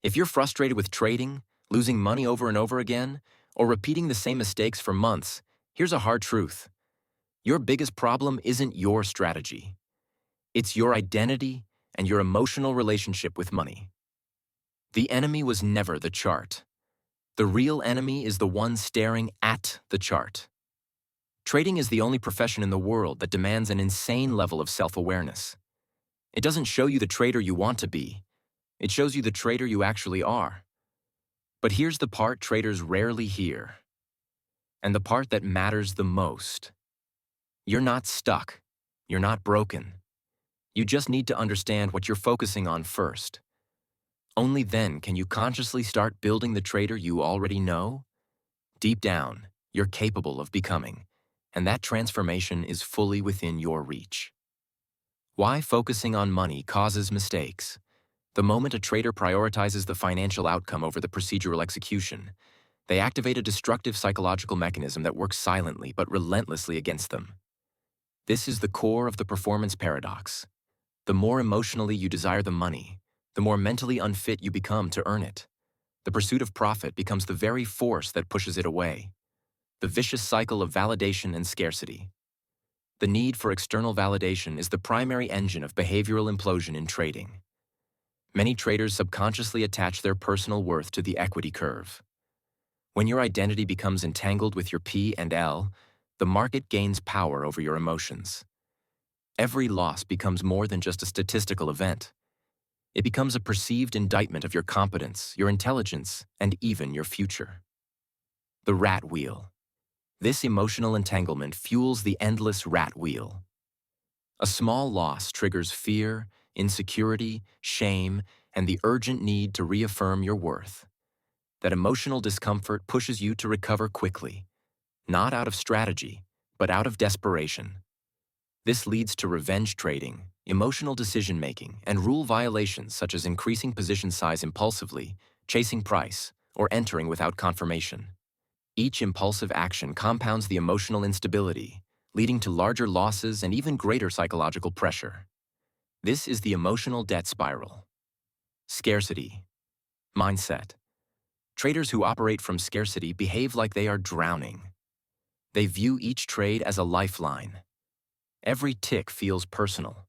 If you're frustrated with trading, losing money over and over again, or repeating the same mistakes for months, here's a hard truth. Your biggest problem isn't your strategy. It's your identity and your emotional relationship with money. The enemy was never the chart. The real enemy is the one staring at the chart. Trading is the only profession in the world that demands an insane level of self-awareness. It doesn't show you the trader you want to be. It shows you the trader you actually are. But here's the part traders rarely hear, and the part that matters the most. You're not stuck. You're not broken. You just need to understand what you're focusing on first. Only then can you consciously start building the trader you already know. Deep down, you're capable of becoming, and that transformation is fully within your reach. Why focusing on money causes mistakes? The moment a trader prioritizes the financial outcome over the procedural execution, they activate a destructive psychological mechanism that works silently but relentlessly against them. This is the core of the performance paradox. The more emotionally you desire the money, the more mentally unfit you become to earn it. The pursuit of profit becomes the very force that pushes it away. The vicious cycle of validation and scarcity. The need for external validation is the primary engine of behavioral implosion in trading. Many traders subconsciously attach their personal worth to the equity curve. When your identity becomes entangled with your P and L, the market gains power over your emotions. Every loss becomes more than just a statistical event. It becomes a perceived indictment of your competence, your intelligence, and even your future. The rat wheel. This emotional entanglement fuels the endless rat wheel. A small loss triggers fear, insecurity, shame, and the urgent need to reaffirm your worth. That emotional discomfort pushes you to recover quickly, not out of strategy, but out of desperation. This leads to revenge trading, emotional decision-making, and rule violations such as increasing position size impulsively, chasing price, or entering without confirmation. Each impulsive action compounds the emotional instability, leading to larger losses and even greater psychological pressure. This is the emotional debt spiral. Scarcity. Mindset. Traders who operate from scarcity behave like they are drowning. They view each trade as a lifeline. Every tick feels personal.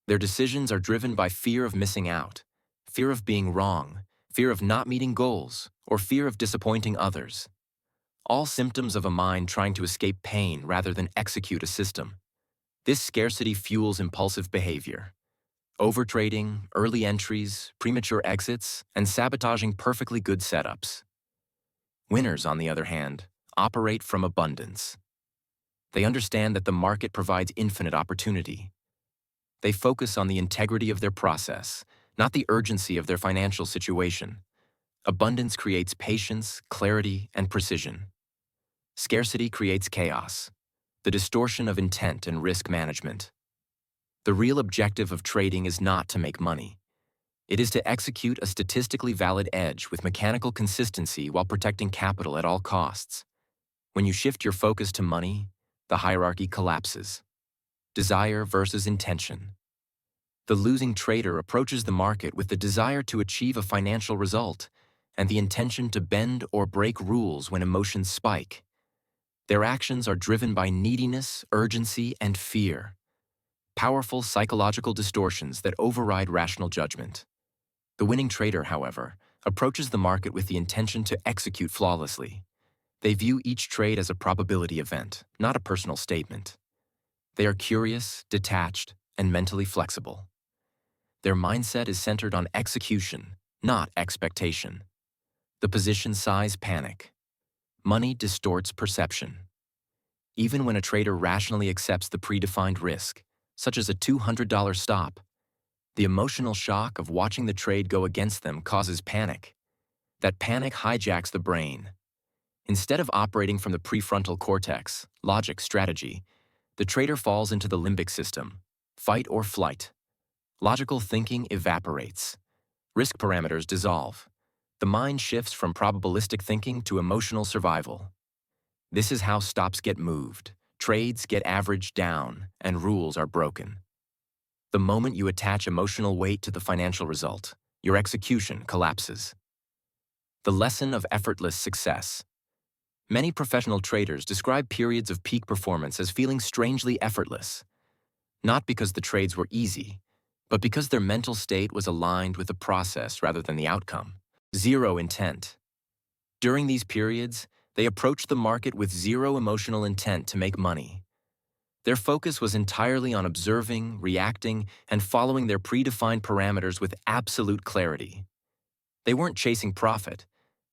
Their decisions are driven by fear of missing out, fear of being wrong, fear of not meeting goals, or fear of disappointing others. All symptoms of a mind trying to escape pain rather than execute a system. This scarcity fuels impulsive behavior. Overtrading, early entries, premature exits, and sabotaging perfectly good setups. Winners, on the other hand, operate from abundance. They understand that the market provides infinite opportunity. They focus on the integrity of their process, not the urgency of their financial situation. Abundance creates patience, clarity, and precision. Scarcity creates chaos, the distortion of intent and risk management. The real objective of trading is not to make money. It is to execute a statistically valid edge with mechanical consistency while protecting capital at all costs. When you shift your focus to money, the hierarchy collapses. Desire versus intention. The losing trader approaches the market with the desire to achieve a financial result and the intention to bend or break rules when emotions spike. Their actions are driven by neediness, urgency, and fear. Powerful psychological distortions that override rational judgment. The winning trader, however, approaches the market with the intention to execute flawlessly. They view each trade as a probability event, not a personal statement. They are curious, detached, and mentally flexible. Their mindset is centered on execution, not expectation. The position size panic. Money distorts perception. Even when a trader rationally accepts the predefined risk, such as a $200 stop, the emotional shock of watching the trade go against them causes panic. That panic hijacks the brain. Instead of operating from the prefrontal cortex, logic, strategy, the trader falls into the limbic system, fight or flight. Logical thinking evaporates. Risk parameters dissolve. The mind shifts from probabilistic thinking to emotional survival. This is how stops get moved, trades get averaged down, and rules are broken. The moment you attach emotional weight to the financial result, your execution collapses. The lesson of effortless success. Many professional traders describe periods of peak performance as feeling strangely effortless, not because the trades were easy, but because their mental state was aligned with the process rather than the outcome. Zero intent. During these periods, they approached the market with zero emotional intent to make money. Their focus was entirely on observing, reacting, and following their predefined parameters with absolute clarity. They weren't chasing profit.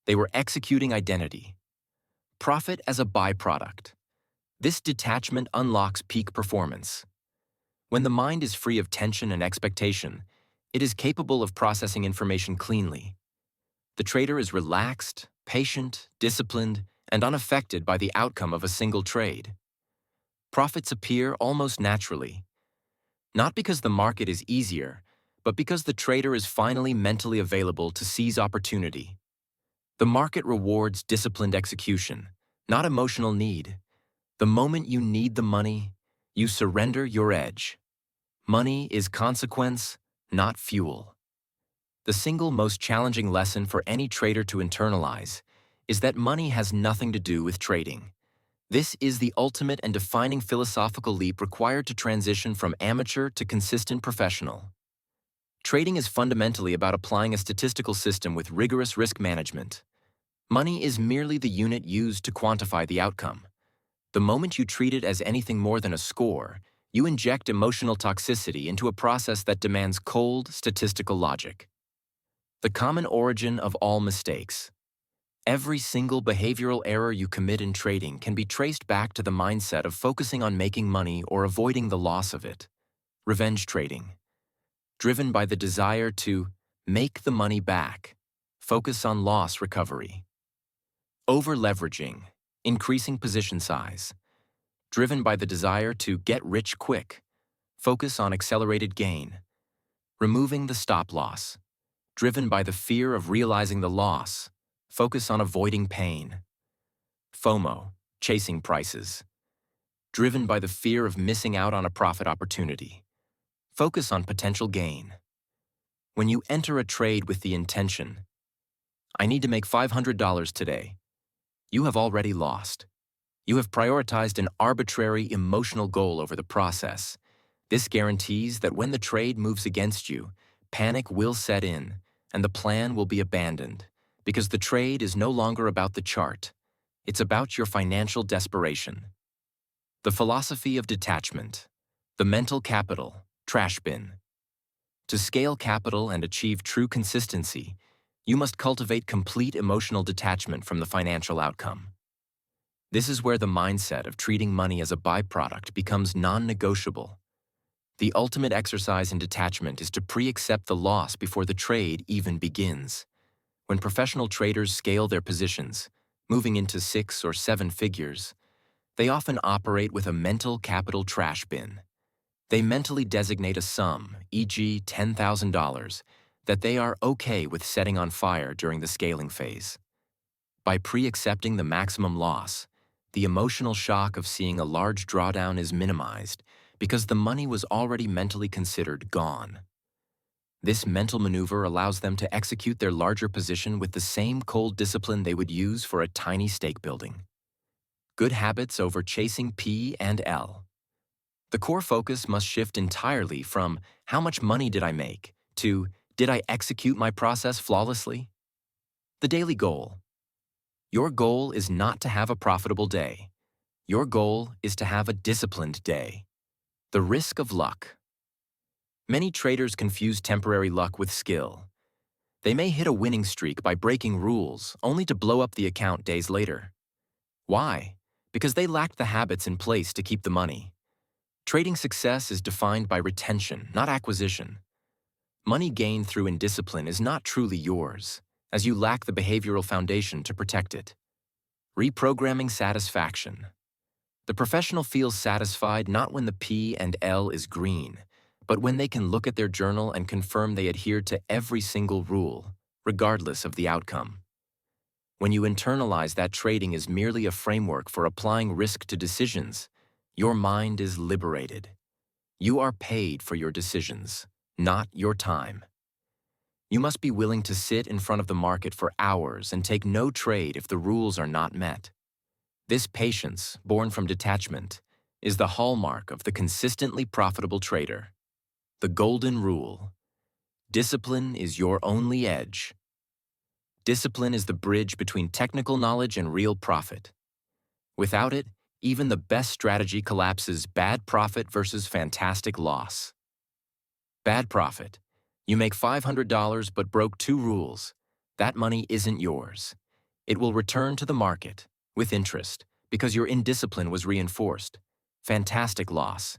They were executing identity. Profit as a byproduct. This detachment unlocks peak performance. When the mind is free of tension and expectation, it is capable of processing information cleanly. The trader is relaxed, patient, disciplined, and unaffected by the outcome of a single trade. Profits appear almost naturally, not because the market is easier, but because the trader is finally mentally available to seize opportunity. The market rewards disciplined execution, not emotional need. The moment you need the money, you surrender your edge. Money is consequence, not fuel. The single most challenging lesson for any trader to internalize is that money has nothing to do with trading. This is the ultimate and defining philosophical leap required to transition from amateur to consistent professional. Trading is fundamentally about applying a statistical system with rigorous risk management. Money is merely the unit used to quantify the outcome. The moment you treat it as anything more than a score, you inject emotional toxicity into a process that demands cold, statistical logic. The common origin of all mistakes. Every single behavioral error you commit in trading can be traced back to the mindset of focusing on making money or avoiding the loss of it. Revenge trading. Driven by the desire to make the money back, focus on loss recovery. Over-leveraging, increasing position size. Driven by the desire to get rich quick, focus on accelerated gain. Removing the stop loss. Driven by the fear of realizing the loss, focus on avoiding pain. FOMO, chasing prices. Driven by the fear of missing out on a profit opportunity, focus on potential gain. When you enter a trade with the intention, I need to make $500 today, you have already lost. You have prioritized an arbitrary emotional goal over the process. This guarantees that when the trade moves against you, panic will set in, and the plan will be abandoned, because the trade is no longer about the chart. It's about your financial desperation. The philosophy of detachment. The mental capital, trash bin. To scale capital and achieve true consistency, you must cultivate complete emotional detachment from the financial outcome. This is where the mindset of treating money as a byproduct becomes non-negotiable. The ultimate exercise in detachment is to pre-accept the loss before the trade even begins. When professional traders scale their positions, moving into 6 or 7 figures, they often operate with a mental capital trash bin. They mentally designate a sum, e.g. $10,000, that they are okay with setting on fire during the scaling phase. By pre-accepting the maximum loss, the emotional shock of seeing a large drawdown is minimized because the money was already mentally considered gone. This mental maneuver allows them to execute their larger position with the same cold discipline they would use for a tiny stake building. Good habits over chasing P and L. The core focus must shift entirely from how much money did I make to did I execute my process flawlessly? The daily goal. Your goal is not to have a profitable day. Your goal is to have a disciplined day. The risk of luck. Many traders confuse temporary luck with skill. They may hit a winning streak by breaking rules, only to blow up the account days later. Why? Because they lacked the habits in place to keep the money. Trading success is defined by retention, not acquisition. Money gained through indiscipline is not truly yours, as you lack the behavioral foundation to protect it. Reprogramming satisfaction. The professional feels satisfied not when the P and L is green, but when they can look at their journal and confirm they adhered to every single rule, regardless of the outcome. When you internalize that trading is merely a framework for applying risk to decisions, your mind is liberated. You are paid for your decisions, not your time. You must be willing to sit in front of the market for hours and take no trade if the rules are not met. This patience, born from detachment, is the hallmark of the consistently profitable trader. The golden rule: discipline is your only edge. Discipline is the bridge between technical knowledge and real profit. Without it, even the best strategy collapses. Bad profit versus fantastic loss. Bad profit. You make $500 but broke 2 rules. That money isn't yours. It will return to the market, with interest, because your indiscipline was reinforced. Fantastic loss.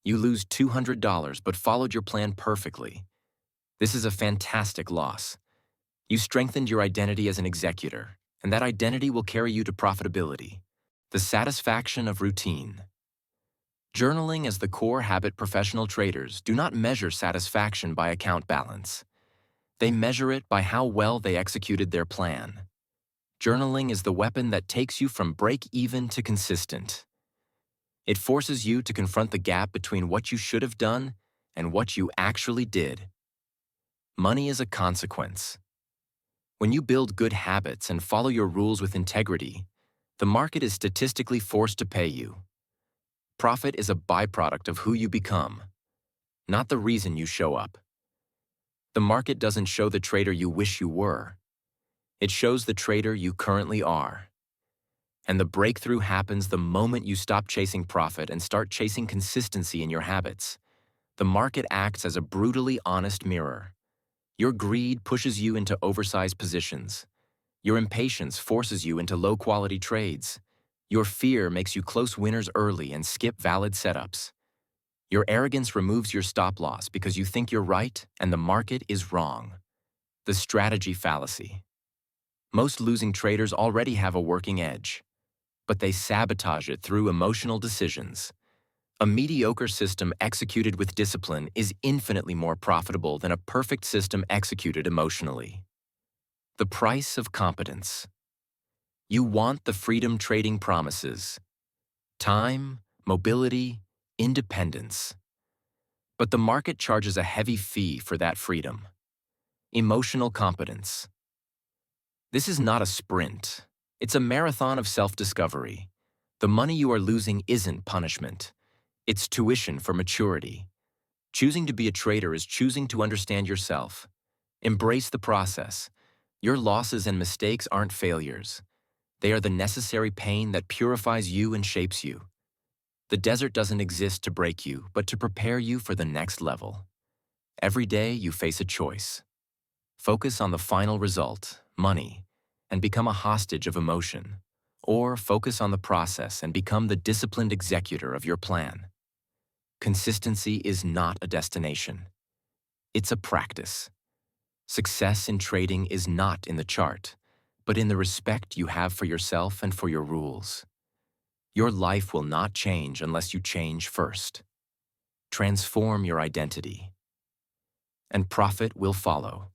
You lose $200 but followed your plan perfectly. This is a fantastic loss. You strengthened your identity as an executor, and that identity will carry you to profitability. The satisfaction of routine. Journaling as the core habit. Professional traders do not measure satisfaction by account balance. They measure it by how well they executed their plan. Journaling is the weapon that takes you from break-even to consistent. It forces you to confront the gap between what you should have done and what you actually did. Money is a consequence. When you build good habits and follow your rules with integrity, the market is statistically forced to pay you. Profit is a byproduct of who you become, not the reason you show up. The market doesn't show the trader you wish you were. It shows the trader you currently are. And the breakthrough happens the moment you stop chasing profit and start chasing consistency in your habits. The market acts as a brutally honest mirror. Your greed pushes you into oversized positions. Your impatience forces you into low-quality trades. Your fear makes you close winners early and skip valid setups. Your arrogance removes your stop loss because you think you're right and the market is wrong. The strategy fallacy. Most losing traders already have a working edge, but they sabotage it through emotional decisions. A mediocre system executed with discipline is infinitely more profitable than a perfect system executed emotionally. The price of competence. You want the freedom trading promises: time, mobility, independence. But the market charges a heavy fee for that freedom. Emotional competence. This is not a sprint. It's a marathon of self-discovery. The money you are losing isn't punishment. It's tuition for maturity. Choosing to be a trader is choosing to understand yourself. Embrace the process. Your losses and mistakes aren't failures. They are the necessary pain that purifies you and shapes you. The desert doesn't exist to break you, but to prepare you for the next level. Every day you face a choice. Focus on the final result, money, and become a hostage of emotion. Or focus on the process and become the disciplined executor of your plan. Consistency is not a destination. It's a practice. Success in trading is not in the chart, but in the respect you have for yourself and for your rules. Your life will not change unless you change first. Transform your identity, and profit will follow.